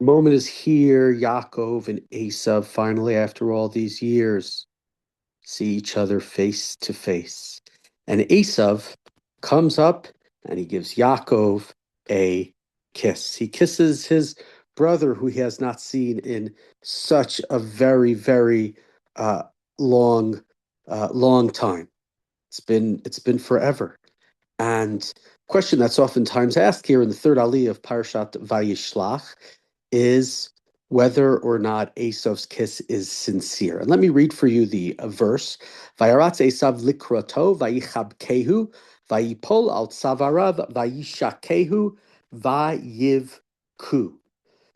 Moment is here. Yaakov and Esav finally, after all these years, see each other face to face. And Esav comes up and he gives Yaakov a kiss. He kisses his brother, who he has not seen in such a very, very uh, long, long time. It's been forever. And question that's oftentimes asked here in the third aliyah of Parashat Vayishlach is whether or not Esav's kiss is sincere. And let me read for you the verse. Vayaratz Esav likrato vayichabkehu vayipol al tzavarav vayishakehu vayivku.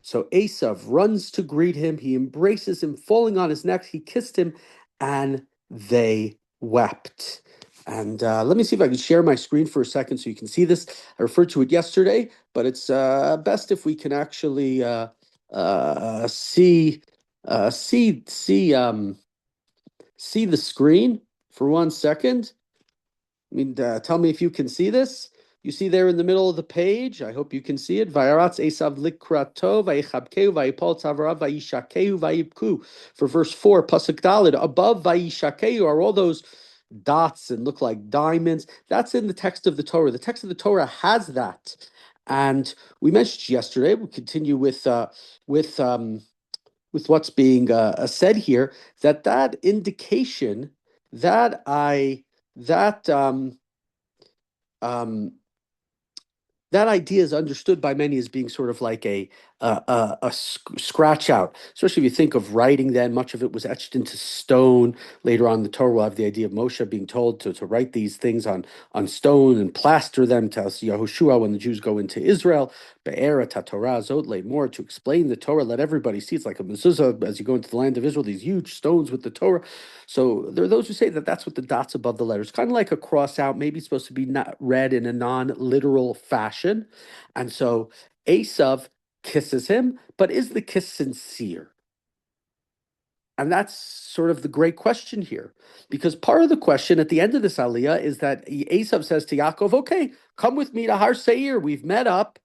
So Esav runs to greet him. He embraces him, falling on his neck. He kissed him, and they wept. And let me see if I can share my screen for a second so you can see this. I referred to it yesterday, but it's best if we can actually see see the screen for 1 second. I mean, tell me if you can see this. You see there in the middle of the page. I hope you can see it. Vayaratz Esav likrato, vayichabkeu, vayipol tzavarav, vayishakeu, vayibku. For verse 4, pasuk dalid, above vayishakeu are all those dots and look like diamonds. That's in the text of the Torah. The text of the Torah has that. And we mentioned yesterday, we'll continue with what's being said here, that indication that I that um, that idea is understood by many as being sort of like a scratch out, especially if you think of writing. Then much of it was etched into stone. Later on, the Torah will have the idea of Moshe being told to write these things on stone and plaster them to Yahushua when the Jews go into Israel. Be'era Torah Zotle, more to explain the Torah, let everybody see. It's like a mezuzah as you go into the land of Israel, these huge stones with the Torah. So there are those who say that that's what the dots above the letters, kind of like a cross out, maybe supposed to be not read in a non-literal fashion. And so Esav kisses him, but is the kiss sincere? And that's sort of the great question here. Because part of the question at the end of this aliyah is that Esav says to Yaakov, okay, come with me to Har Seir. We've met up.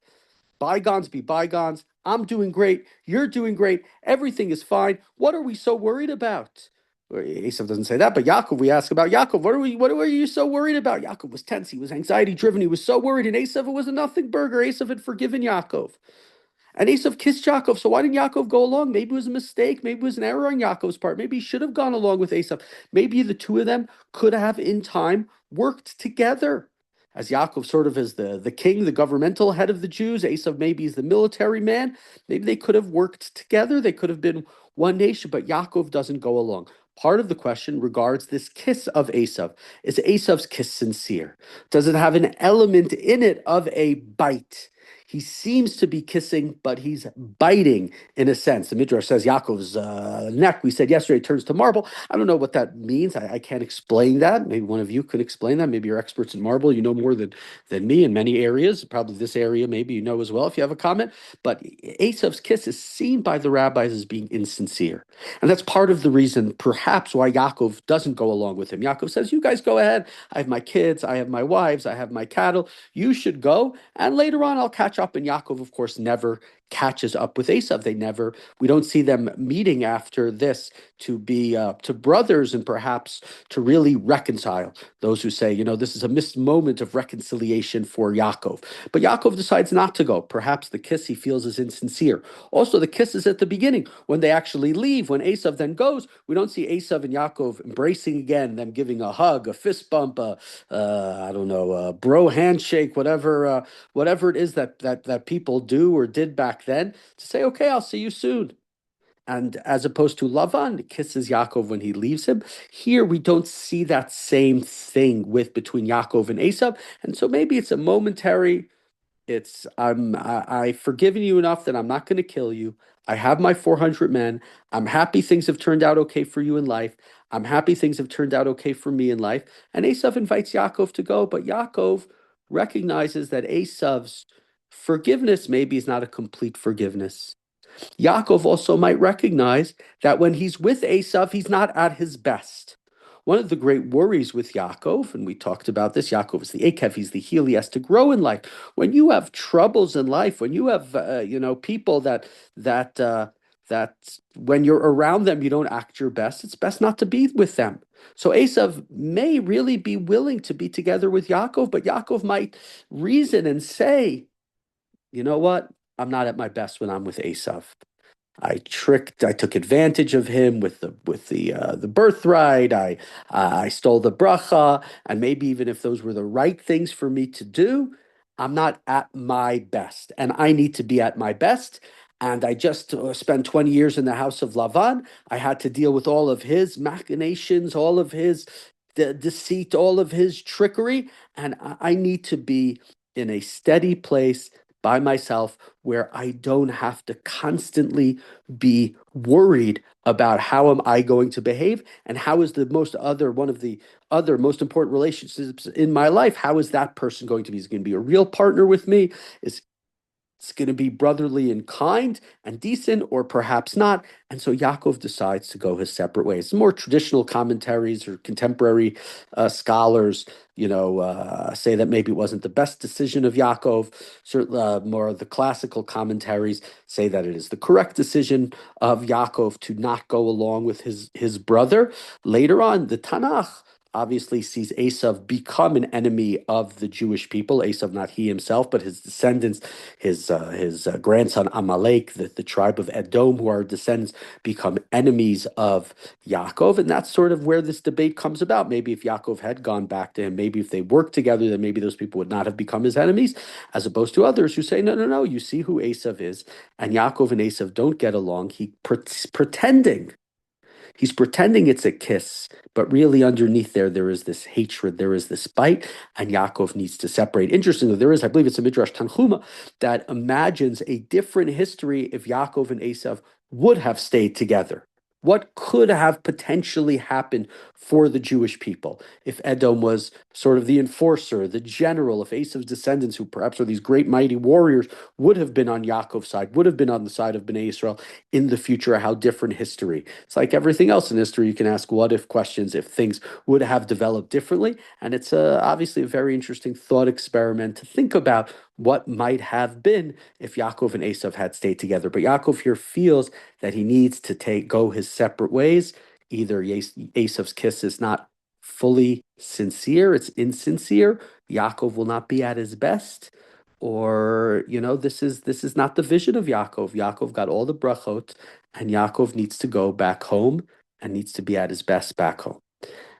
Bygones be bygones. I'm doing great. You're doing great. Everything is fine. What are we so worried about? Esav doesn't say that, but Yaakov, we ask about Yaakov. What are you so worried about? Yaakov was tense. He was anxiety driven. He was so worried. And Esav, it was a nothing burger. Esav had forgiven Yaakov. And Esav kissed Yaakov. So why didn't Yaakov go along? Maybe it was a mistake. Maybe it was an error on Yaakov's part. Maybe he should have gone along with Esav. Maybe the two of them could have, in time, worked together. As Yaakov sort of is the king, the governmental head of the Jews, Esav maybe is the military man. Maybe they could have worked together. They could have been one nation, but Yaakov doesn't go along. Part of the question regards this kiss of Esav. Is Esav's kiss sincere? Does it have an element in it of a bite? He seems to be kissing, but he's biting in a sense. The Midrash says Yaakov's neck, we said yesterday, turns to marble. I don't know what that means. I can't explain that. Maybe one of you could explain that. Maybe you're experts in marble. You know more than me in many areas. Probably this area, maybe you know as well if you have a comment. But Esav's kiss is seen by the rabbis as being insincere. And that's part of the reason, perhaps, why Yaakov doesn't go along with him. Yaakov says, you guys go ahead. I have my kids. I have my wives. I have my cattle. You should go. And later on, I'll catch up. And Yaakov, of course, never catches up with Esav. We don't see them meeting after this to be to brothers and perhaps to really reconcile. Those who say, this is a missed moment of reconciliation for Yaakov. But Yaakov decides not to go. Perhaps the kiss he feels is insincere. Also, the kiss is at the beginning when they actually leave. When Esav then goes, we don't see Esav and Yaakov embracing again, them giving a hug, a fist bump, I don't know, a bro handshake, whatever it is that people do or did back then, to say, okay, I'll see you soon. And as opposed to Lavan kisses Yaakov when he leaves him, here we don't see that same thing between Yaakov and Esav. And so maybe it's a momentary, I've forgiven you enough that I'm not going to kill you. I have my 400 men. I'm happy things have turned out okay for you in life. I'm happy things have turned out okay for me in life. And Esav invites Yaakov to go, but Yaakov recognizes that Esav's forgiveness maybe is not a complete forgiveness. Yaakov also might recognize that when he's with Esav, he's not at his best. one of the great worries with Yaakov, and we talked about this, Yaakov is the Akev, he's the heel, he has to grow in life. When you have troubles in life, when you have people that when you're around them, you don't act your best. It's best not to be with them. So Esav may really be willing to be together with Yaakov, but Yaakov might reason and say, you know what? I'm not at my best when I'm with Esav. I took advantage of him with the birthright. I stole the bracha, and maybe even if those were the right things for me to do, I'm not at my best, and I need to be at my best. And I just spent 20 years in the house of Lavan. I had to deal with all of his machinations, all of his deceit, all of his trickery, and I need to be in a steady place by myself where I don't have to constantly be worried about how am I going to behave and how is one of the other most important relationships in my life, how is that person going to be? Is it going to be a real partner with me? Is it's going to be brotherly and kind and decent, or perhaps not. And so Yaakov decides to go his separate ways. More traditional commentaries or contemporary scholars, say that maybe it wasn't the best decision of Yaakov. Certainly, more of the classical commentaries say that it is the correct decision of Yaakov to not go along with his brother. Later on, the Tanakh obviously sees Esav become an enemy of the Jewish people. Esav, not he himself, but his descendants, his grandson Amalek, the tribe of Edom, who are descendants, become enemies of Yaakov. And that's sort of where this debate comes about. Maybe if Yaakov had gone back to him, maybe if they worked together, then maybe those people would not have become his enemies, as opposed to others who say, no, no, no, you see who Esav is. And Yaakov and Esav don't get along. He's pretending it's a kiss, but really underneath there is this hatred, there is this spite, and Yaakov needs to separate. Interestingly, I believe it's a Midrash Tanchuma that imagines a different history if Yaakov and Esav would have stayed together. What could have potentially happened for the Jewish people if Edom was sort of the enforcer, the general, if Esav's descendants, who perhaps are these great mighty warriors, would have been on Yaakov's side, would have been on the side of Bnei Israel in the future, how different history. It's like everything else in history, you can ask what if questions if things would have developed differently. And it's obviously a very interesting thought experiment to think about what might have been if Yaakov and Esav had stayed together. But Yaakov here feels that he needs to go his separate ways. Either Esav's kiss is not fully sincere, it's insincere. Yaakov will not be at his best. Or, this is not the vision of Yaakov. Yaakov got all the brachot, and Yaakov needs to go back home and needs to be at his best back home.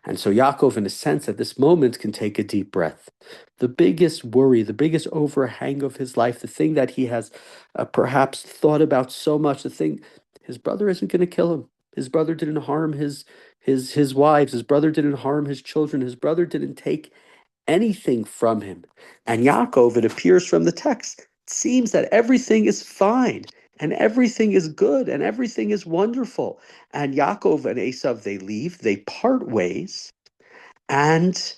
And so Yaakov, in a sense, at this moment, can take a deep breath. The biggest worry, the biggest overhang of his life, the thing that he has perhaps thought about so much, the thing, his brother isn't going to kill him. His brother didn't harm his wives. His brother didn't harm his children. His brother didn't take anything from him. And Yaakov, it appears from the text, it seems that everything is fine and everything is good and everything is wonderful. And Yaakov and Esav, they leave, they part ways, and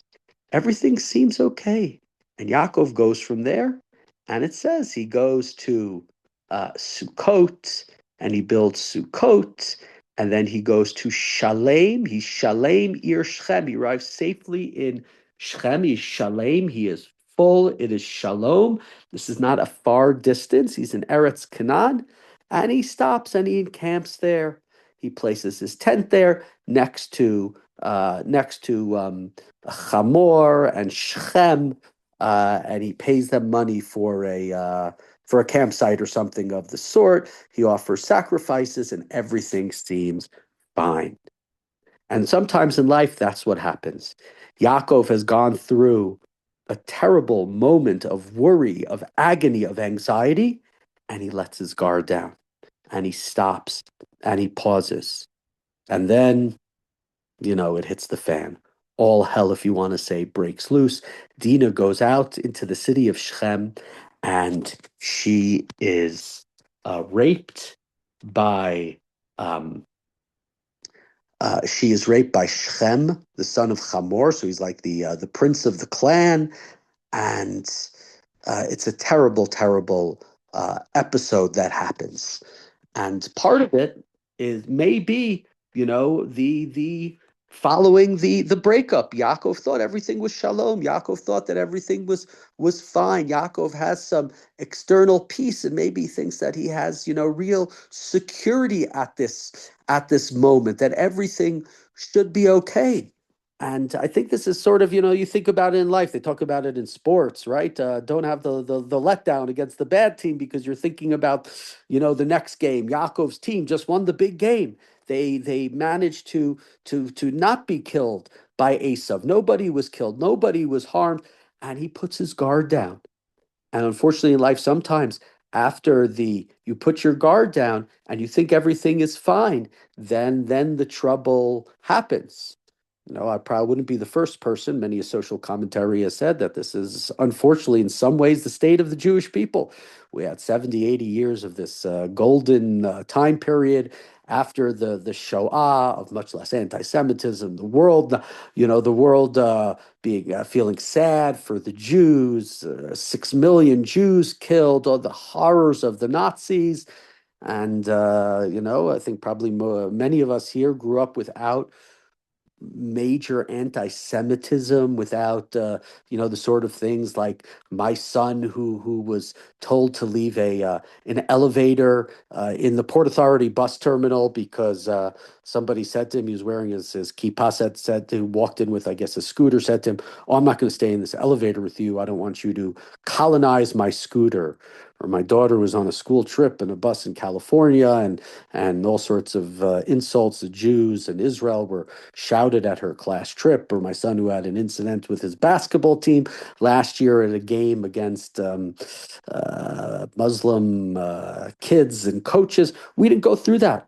everything seems okay. And Yaakov goes from there, and it says he goes to Sukkot, and he builds Sukkot, and then he goes to Shalem. He's Shalem Ir Shechem. He arrives safely in Shechem. He's Shalem. He is full. It is Shalom. This is not a far distance. He's in Eretz Canaan, and he stops and he encamps there. He places his tent there next to Chamor and Shechem, and he pays them money for a campsite or something of the sort. He offers sacrifices, and everything seems fine. And sometimes in life, that's what happens. Yaakov has gone through a terrible moment of worry, of agony, of anxiety, and he lets his guard down, and he stops, and he pauses. And then it hits the fan. All hell, if you want to say, breaks loose. Dinah goes out into the city of Shechem, and she is raped by Shechem, the son of Chamor. So he's like the prince of the clan, and it's a terrible, terrible episode that happens. And part of it is maybe the following the breakup. Yaakov thought everything was shalom. Yaakov thought that everything was fine. Yaakov has some external peace, and maybe he thinks that he has, real security at this moment, that everything should be okay. And I think this is sort of, you think about it in life. They talk about it in sports, right? Don't have the letdown against the bad team because you're thinking about, the next game. Yaakov's team just won the big game. They managed to not be killed by Esav. Nobody was killed. Nobody was harmed, and he puts his guard down. And unfortunately, in life, sometimes after the you put your guard down and you think everything is fine, then the trouble happens. I probably wouldn't be the first person. Many a social commentary has said that this is, unfortunately, in some ways, the state of the Jewish people. We had 70, 80 years of this golden time period after the Shoah of much less anti-Semitism. The world being feeling sad for the Jews, 6 million Jews killed, all the horrors of the Nazis. And, I think probably many of us here grew up without major anti-Semitism, without the sort of things like my son who was told to leave an elevator in the Port Authority bus terminal because somebody said to him, he was wearing his kippah, said to walked in with, I guess, a scooter, said to him, "Oh, I'm not going to stay in this elevator with you. I don't want you to colonize my scooter." Or my daughter was on a school trip in a bus in California, and all sorts of insults to Jews and Israel were shouted at her class trip. Or my son, who had an incident with his basketball team last year at a game against Muslim kids and coaches. We didn't go through that.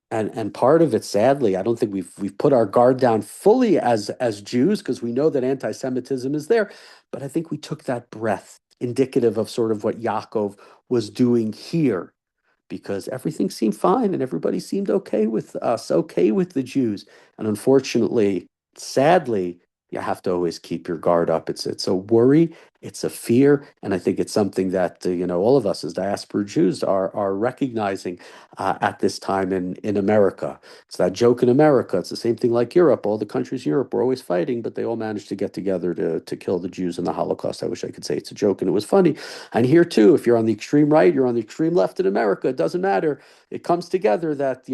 And part of it, sadly, I don't think we've put our guard down fully as Jews, because we know that anti-Semitism is there. But I think we took that breath, indicative of sort of what Yaakov was doing here, because everything seemed fine and everybody seemed okay with us, okay with the Jews. And unfortunately, sadly, you have to always keep your guard up. It's a worry, it's a fear, and I think it's something that all of us as diaspora Jews are recognizing at this time in America. It's that joke in America. It's the same thing like Europe. All the countries in Europe were always fighting, but they all managed to get together to kill the Jews in the Holocaust. I wish I could say it's a joke and it was funny. And here too, if you're on the extreme right, you're on the extreme left in America, it doesn't matter. It comes together that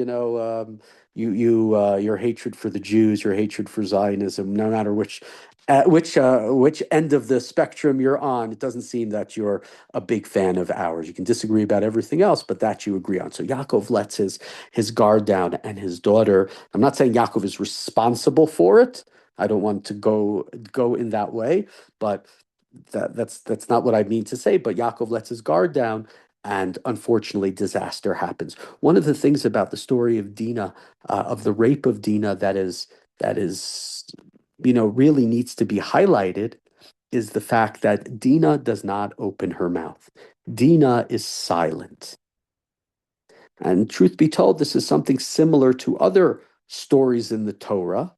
your hatred for the Jews, your hatred for Zionism, no matter which end of the spectrum you're on, it doesn't seem that you're a big fan of ours. You can disagree about everything else, but that you agree on. So Yaakov lets his guard down, and his daughter. I'm not saying Yaakov is responsible for it. I don't want to go in that way, but that's not what I mean to say. But Yaakov lets his guard down, and unfortunately, disaster happens. One of the things about the story of Dinah, of the rape of Dinah, that is really needs to be highlighted, is the fact that Dinah does not open her mouth. Dinah is silent. And truth be told, this is something similar to other stories in the Torah.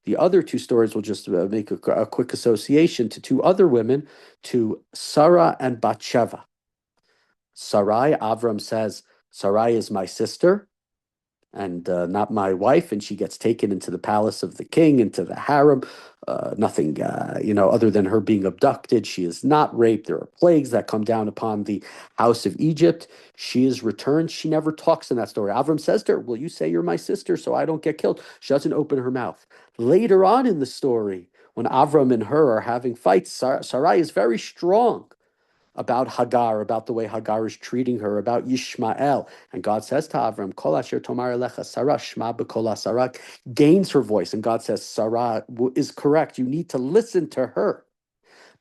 The other two stories will just make a quick association to two other women, to Sarah and Bathsheba. Sarai, Avram says, Sarai is my sister and not my wife, and she gets taken into the palace of the king, into the harem. Nothing, other than her being abducted. She is not raped. There are plagues that come down upon the house of Egypt. She is returned. She never talks in that story. Avram says to her, "Will you say you're my sister so I don't get killed?" She doesn't open her mouth. Later on in the story, when Avram and her are having fights, Sarai is very strong about Hagar, about the way Hagar is treating her, about Yishmael. And God says to Avram, Kol asher tomar elecha Sarah shma b'kol Sarah, gains her voice. And God says, Sarah is correct. You need to listen to her.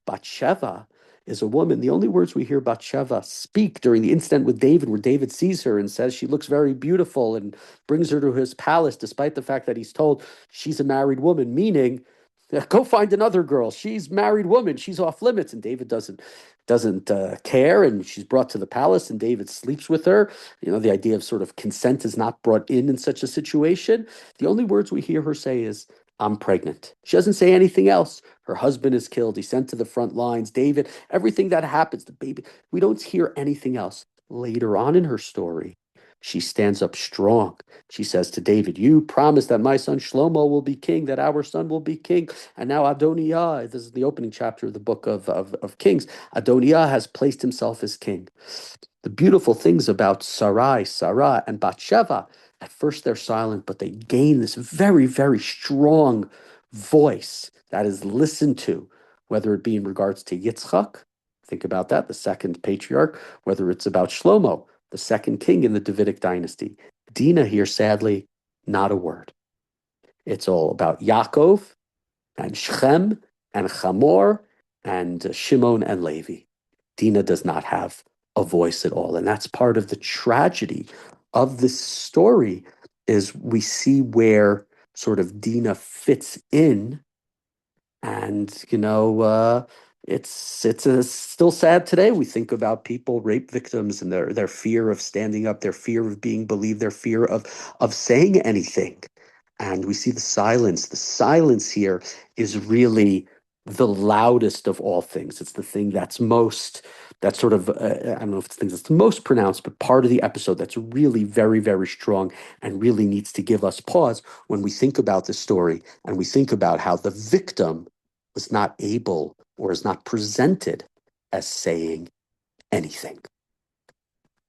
Bathsheba is a woman. The only words we hear Bathsheba speak during the incident with David, where David sees her and says she looks very beautiful and brings her to his palace, despite the fact that he's told she's a married woman, meaning, go find another girl. She's married woman. She's off limits. And David doesn't care, and she's brought to the palace, and David sleeps with her. The idea of sort of consent is not brought in such a situation. The only words we hear her say is, "I'm pregnant." She doesn't say anything else. Her husband is killed. He's sent to the front lines. David, everything that happens, the baby, we don't hear anything else. Later on in her story, She stands up strong. She says to David, you promised that my son Shlomo will be king, that our son will be king. And now Adoniah, this is the opening chapter of the book of Kings, Adoniah has placed himself as king. The beautiful things about Sarai, Sarah, and Bathsheba, at first they're silent, but they gain this very, very strong voice that is listened to, whether it be in regards to Yitzchak, think about that, the second patriarch, whether it's about Shlomo, the second king in the Davidic dynasty. Dinah here, sadly, not a word. It's all about Yaakov and Shechem and Chamor and Shimon and Levi. Dinah does not have a voice at all. And that's part of the tragedy of this story is we see where sort of Dinah fits in. And, it's still sad today. We think about people, rape victims, and their fear of standing up, their fear of being believed, their fear of saying anything. And we see the silence. The silence here is really the loudest of all things. It's the thing that's sort of, I don't know if it's the thing that's the most pronounced, but part of the episode that's really very, very strong and really needs to give us pause when we think about the story and we think about how the victim was not able or is not presented as saying anything.